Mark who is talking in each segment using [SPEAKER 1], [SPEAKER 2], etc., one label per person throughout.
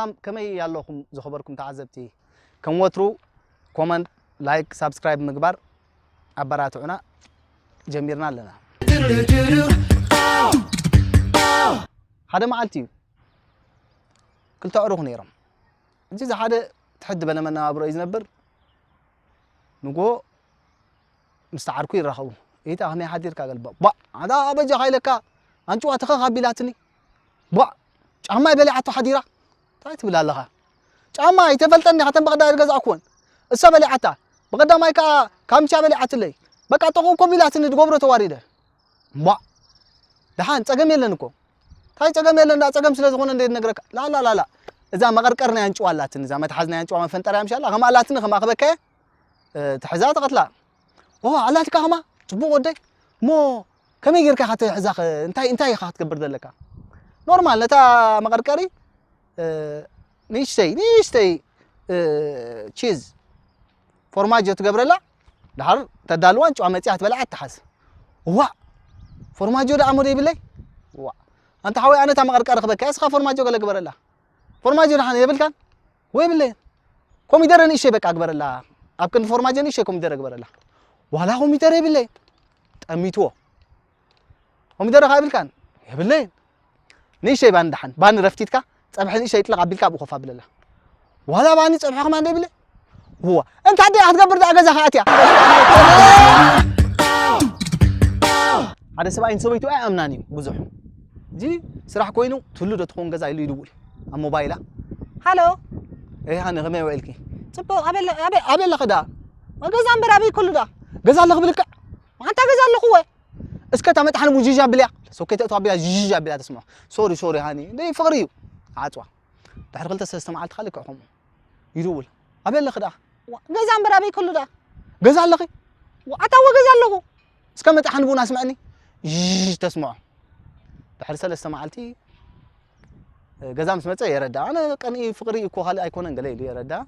[SPEAKER 1] سلام كم ياللهكم زخبركم تعذبتي كم وترو كومنت لايك سبسكرايب مقبر عبراتنا جميرنا لنا هذا معلتي كل تعرف نيرم إذا هذا تحد بنا من أبرو يزنبر نقول مستعركوا يرخو إيه تهني حدير كقلب با هذا أبجى خيلك أنتوا أتخا خبيلاتني با أما يبلع عتو حديرة تايت بلا لها أما يتفلتني حتى بقدر يرجع أكون السبلة عتا بقدر ما يكا كم شابلة عتلي بقى تقول كبيلاتني تقبروا تواريده با دحان تجمع يلنكو تاي تجمع يلنا تجمع سلسلة هون ندير نقرك لا لا لا لا إذا ما قرقرنا ينشوا اللاتني إذا ما تحزنا ينشوا ما فنترى إن شاء الله هم اللاتني هم أخبك تحزات قتلا أوه علاتك هما تبغى ودي مو كم يجرك حتى حزاق انتي خاطر كبر دلك نورمال نتا ما قرقري نيشتي تشيز فورماجو تقبر لا دحر تدالوان شو عمتي هتبلع تحس وا فورماجو ده عمودي بالله وا أنت حاوي أنا تام قرقر خبك أسخا فورماجو قال قبر الله فورماجو ده يبل كان وين بالله كم يدرني شيء بك أقبر الله أبكن فورماجو نيشة كم يدر قبر الله ولا هم يدر بالله أميتوا هم يدر قابل كان يبل نيشة باندحن بان رفتيتك صبحني شيء يطلع قبلك أبو خفا بالله ولا باني صبحك ما ندي بالله هو أنت عندي هتقبر ده أجازة خاتيا هذا سبعين سويتو أمناني بزح جي سراح كوينو تلو ده تكون جزاء اللي يدور الموبايله هالو إيه أنا غمي ويلكي تبو قبل لخدا ما جزاء برابي كله ده جزاء الله قبلك وأنت جزاء الله هو اسكت عم تحن مجيجا بليا سوكيت أتوا بليا جيجا بليا تسمع سوري هاني ده فقريو عاتوا دحر قلت استمعت خليك عقوم يدول قبل لخدا جزاء برابي كله ده جزاء الله وأتوا جزاء الله اسكت تحن بونا اسمعني جيج تسمع دحر استمعتي جزاء مسمعت يردا أنا كان فقري يكو خالي أيكون انجلي لي يردا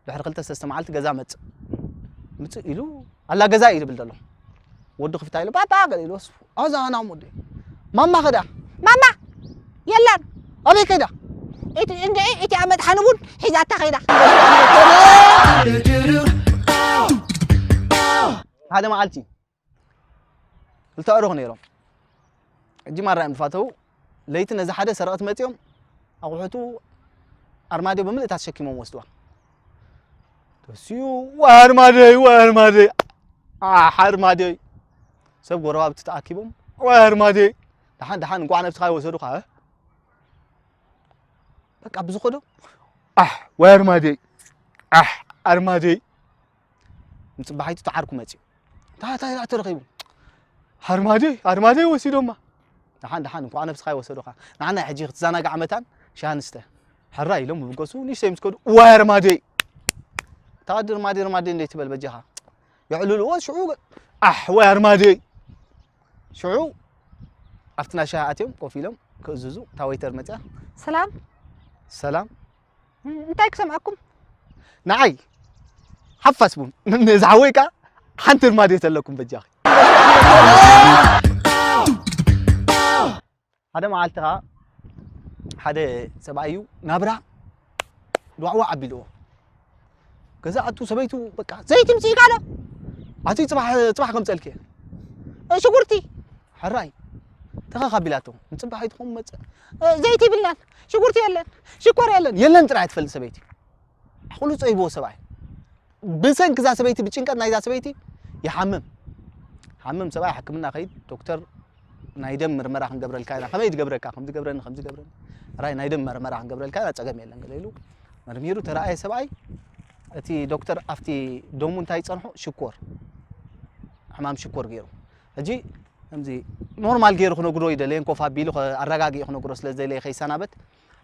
[SPEAKER 1] دحر قلت استمعت جزاء مت إلو الله جزاء يربل دلهم ودو خفت عليه بابا قال له هذا أنا عمودي ماما خدا ماما يلا أبي كده إنت عمد حنون حزات خيدا هذا ما قالتي قلت أروح نيرم جي مرة مفاتو لقيت إن إذا حدا سرقت متيوم أروحتو أرمادي بملء تشكي مو مستوى تسيو وأرمادي حرمادي سب غراب تتأكيبهم وأرمادي دحان نقول نفس خاي وسرق ها بك أبزو خدو وأرمادي أرمادي مصباحيتو تعاركم متي تا ترقيبو أرمادي وسيدوما دحان نقول نفس خاي وسرق نعنا حجي تزانق عمتان شانسته حراي لهم بقصو نيش يمسكوا وأرمادي تقدر مادي اللي تبل بجها يعلو له شعو وأرمادي شعو أفتنا شهاتهم كوفيلهم كأزوزو تاويتر متى سلام انت يكسمعكم نعي حفظبون نزعويكا حنتر مادي تلكم بجاخي هذا معلتها هذا سبعيو نابرا دعوة عبيلو كذا أتو سبيتو بكا زي تمسي كذا أتي صباح كم تسألك شكرتي حراي تخا خبيلاتو نصبح يتخم زيتي بالله شكرتي شكر يلن ترى تفل سبيتي أقول صيبو سبعي بسن كذا سبيتي بتشنكت نايدا سبيتي يحمم سبعي حكمنا خيد دكتور نايدم مرمرة عن قبر الكائن خميد قبرك خمس قبرن راي نايدم مرمرة عن قبر الكائن أتجمع يلن قليلو مرميرو ترى أي سبعي أتي دكتور أفتي دومون تاي صنحو شكور حمام شكور غيره أجي أمزي نورمال غيره خنو قروي دلين كوفا بيلو الرجاجي خنو قروس لزي لي خيسانابت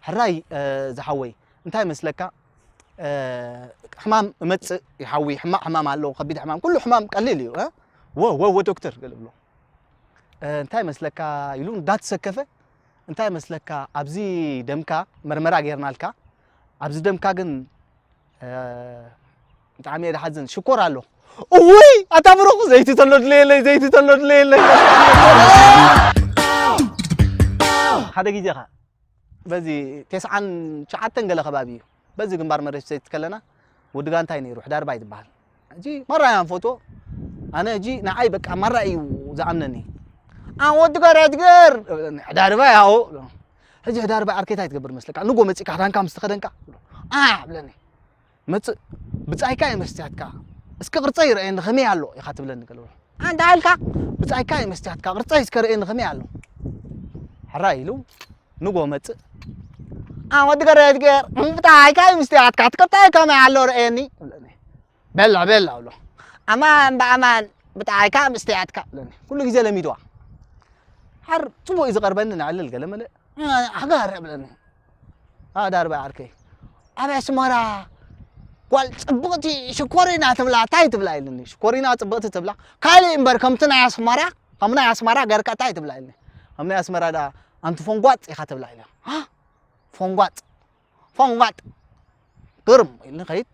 [SPEAKER 1] حراي زحوي انتاي مسلكا حمام مت يحوي حمام علو خبيد حمام كله حمام قليل يو ها و دكتور قال له انتاي مسلكا يلون دات سكفه انتاي مسلكا ابزي دمكا مرمرا غيرنالكا ابزي دمكا جن تعمي هذا حزن شكر له اوي اتابرو زيتي تلود ليلي هذا جيجا بزي تسعن شعاتن قال خبابي بزي جنبار مرش تكلنا ودقان تايني روح دار بايد بحال جي مرة يا فوتو أنا جي نعيبك مرة وزعمنني ودقار أدقر دار باي هاو هجي دار باي أركيتاي تقبر مسلك نقول متسك هرانكا مستخدنكا بلني مت بتسايكا مستياتكا اسك قرصي رأين خمي علو يخاطب لنا قالوا عند عالكا بتسايكا مستياتكا قرصي اسكر رأين خمي علو حرايلو نقول مت ودقار أدقر بتايكا مستياتكا تقطعيكا ما علو رأيني بلا ولا أمان بأمان بتاعك مستعدك لني كل جزء لميدوا حر تبغى إذا قربنا على القلم لا حقار لني دار بعركي أبي اسمرا قال تبغتي شكورينا تبلع تاي تبلع لني شكورينا تبغتي تبلع كالي إمبر كمتنا يا اسمرا كمنا يا اسمرا غير كتاي تبلع لني كمنا يا اسمرا دا أنت فونغوات يخاطب لي ها فونغوات قرم اللي خيط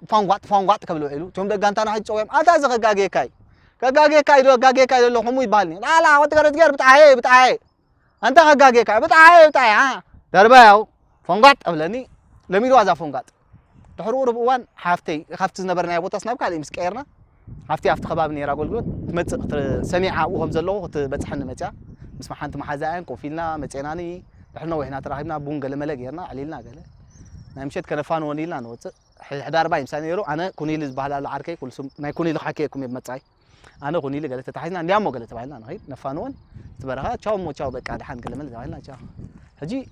[SPEAKER 1] فونغوات قبل علو توم دغانتانا حج صويم اتا زغاغي كاي دو غاغي كاي لو خمو يبالني لا وتقرت غير بتاعي انت غاغي كاي بتاعي ها درباو فونغوات قبلني لميدو ازا فونغوات دحرور بوان حافتي زنبرنا يا بوتاس نابكا لي مسكيرنا حافتي خبابني را غولغوت تمص سميعه وهم زلو تبصحن متا مسمع حنت محازان كوفيلنا مصيناني احنا وهنا تراهبنا بونغل ملغيرنا عليلنا قال نمشيت كنفان ونيلنا نوت حدار باي مساني يرو انا كونيل زبحال عركي كل سم ما يكونيل حكيكم يمصاي انا كونيل قالت تحينا نديامو قالت تبعنا نهيد نفانون تبرها تشاو بقى دحان قال من زبحالنا تشاو هجي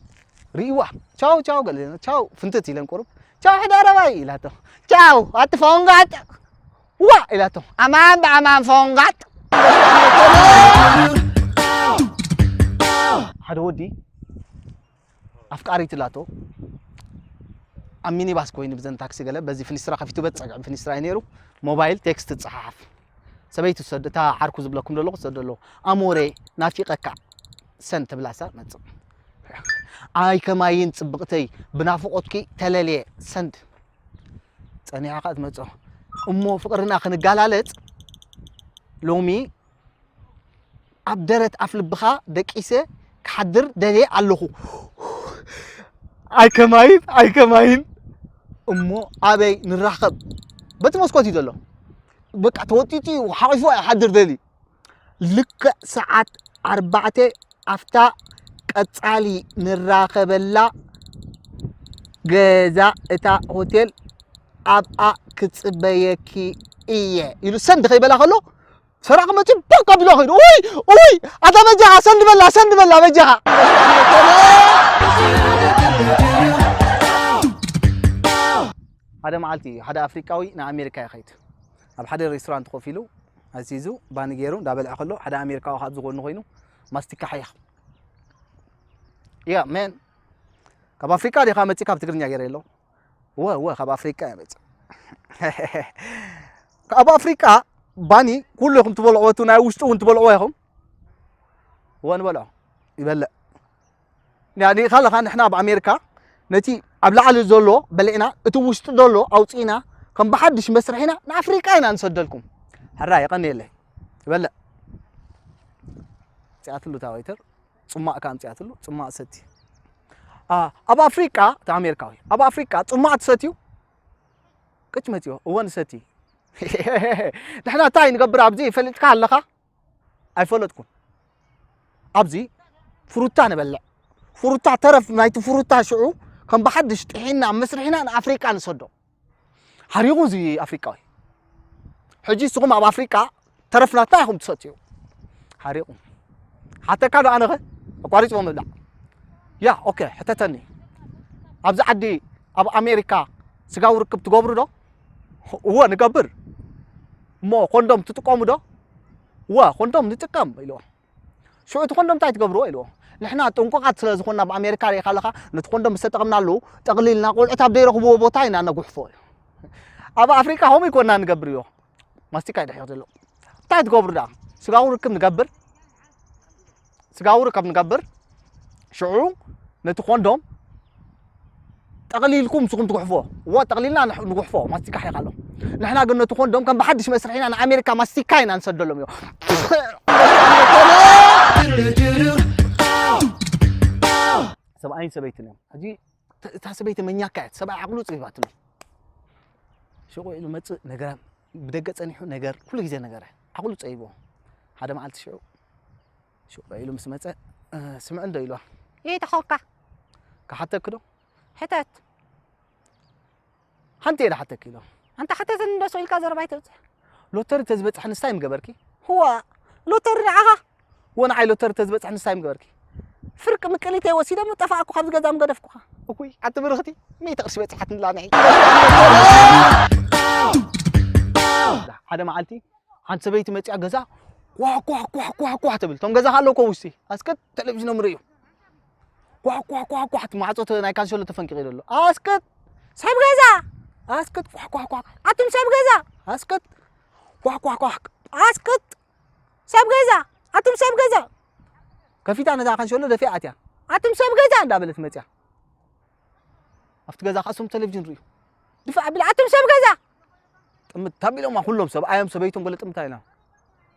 [SPEAKER 1] ريوا تشاو قال لنا تشاو فنتتي لن قرب تشاو حدار باي لاته تشاو اتفونغات وا لاته امان فونغات هذا ودي افكاري تلاتو أميني باس كوين بزن تاكسي قال بزي فنسترا خفيتو بتصقع فنسترا ينيرو موبايل تكست تصحف سبيتو سد تا حركو زبلكم دلو سدلو اموري نافيقك سنت بلاسا مص اي كماين صبقتي بنافقتكي تللي سند صنيعه قات مص امو فقرنا خنغالالص لومي ابدرت افلبخا دقيسه كحدر دلي علخو اي كماين امو ابي نراخب بتمسكوتي دلو بقى توتيتي وحايفو يحضر دلي لك ساعات 4 افتا قصالي نراخبلا غزا اتا هوتيل ابا كصبيكي ايه يلو سند خيبلا خلو سراق متي بقى بلا خير اوي ادا بجها سند بلا بجها هذا معلتي هذا أفريقياوي نا أمريكا يا خيت أب حدا ريستورانت خوفيلو عزيزو بانجيرو دابل أخلو هذا أمريكا وخد زغون نخوينو ماستيكا حيخ يا مان كاب أفريقيا دي خامتي كاب تقرنيا غيريلو هو كاب أفريقيا يا بيت كاب أفريقيا باني كلكم تبلعوا تونا وشتو تبلعوهم وين بلعوا يبلع يعني خلنا احنا بأمريكا نتي أبلع زولو بلقنا اتوشت دولو أوصينا كم بحدش مسرحنا نافريقيا هنا نسدلكم هالراي قني له يبلع سياتلو تاويتر ثم كان سياتلو ثم ستي أبا أفريقيا تا أمريكاوي أبا أفريقيا ثم ستيو كتمتيو وين ستي نحنا تاي نقبر أبزي فلتك هلقا أي فلتكم أبزي فروتا نبلع فروتا طرف نايت فروتا شعو كم بحدش تحينا مسرحنا أنا أفريقيا نصدق حريقو زي أفريقياوي حجي سقوم أب أفريقيا طرفنا تاهم تساتيو حريقو حتى كانوا أنا قاريت ومبلع يا أوكي حتى تاني أبز عدي أب أمريكا سقاو ركب تقبر ده هو نقبر مو كوندوم تتقوم ده هو كوندوم نتقام إلو شو كوندوم تاي تقبروا إلو نحنا تنققات سلازخونا بأمريكا ري خلقا نتكوندوم استقمنا له تقليلنا قول عتاب ديرو بوتاينا نغحفو أبا أفريقيا هم يكوننا نقبريو ماستيكا يدحيو تاي تقبر ده سقاو ركب نقبر شعو نتكوندوم تقليلكم سكم تغحفوه هو تقليلنا نغحفوه ماستيكا حيقالو نحنا قلنا تكوندوم كان بحدش مسرحين أنا أمريكا ماستيكاينا نسدلهم يو سبعين سبيتنا أجي تحسبيت من يكاد سبع عقلو صيفات له شو قوي مت نجار بدقة أني نجار كل جزء نجار عقلو صيبه هذا ما عالت شو قايلو مسمت سمع عنده يلوه
[SPEAKER 2] إيه تخوقة
[SPEAKER 1] كحتى كده
[SPEAKER 2] حتت
[SPEAKER 1] حنتي إذا حتى كده
[SPEAKER 2] أنت حتى تندس سؤال كذا ربعته
[SPEAKER 1] لوتر تزبط عن ستايم جبركي
[SPEAKER 2] هو لوتر عها
[SPEAKER 1] وانا عاي لوتر تزبط عن ستايم جبركي فرق مكليتي وسيله متفقكو خبز غزام غدفكو اكوي حتى برختي مي تقرش بيت حتى نلانعي هذا معلتي عن سبيت متي غزا كوا كوا كوا كوا كوا تبل توم غزا خالو كوسي اسكت تلفزيون مريو كوا كوا كوا كوا حتى معطوت ناي كان شلو تفنكي غيرلو اسكت
[SPEAKER 2] سايب غزا
[SPEAKER 1] اسكت كوا كوا كوا
[SPEAKER 2] أتم سايب غزا
[SPEAKER 1] اسكت كوا كوا كوا
[SPEAKER 2] اسكت سايب غزا أتم سايب غزا
[SPEAKER 1] كفيت انا دا كان شلو دفيعتيا
[SPEAKER 2] أتم سايب غزا
[SPEAKER 1] دابلت متيا افت غزا خاصهم تلفزيون ريو
[SPEAKER 2] دفع بلا أتم سايب غزا
[SPEAKER 1] تابلو ما كلهم سب ايام سبيتهم بلط متاينا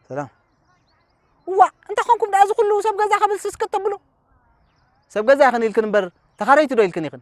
[SPEAKER 1] سلام
[SPEAKER 2] وا أنت خونكم دازو كله سايب غزا قبل سسكت تبلو
[SPEAKER 1] سب غزا خنيل كنبر تخاريتو دويل كنيخن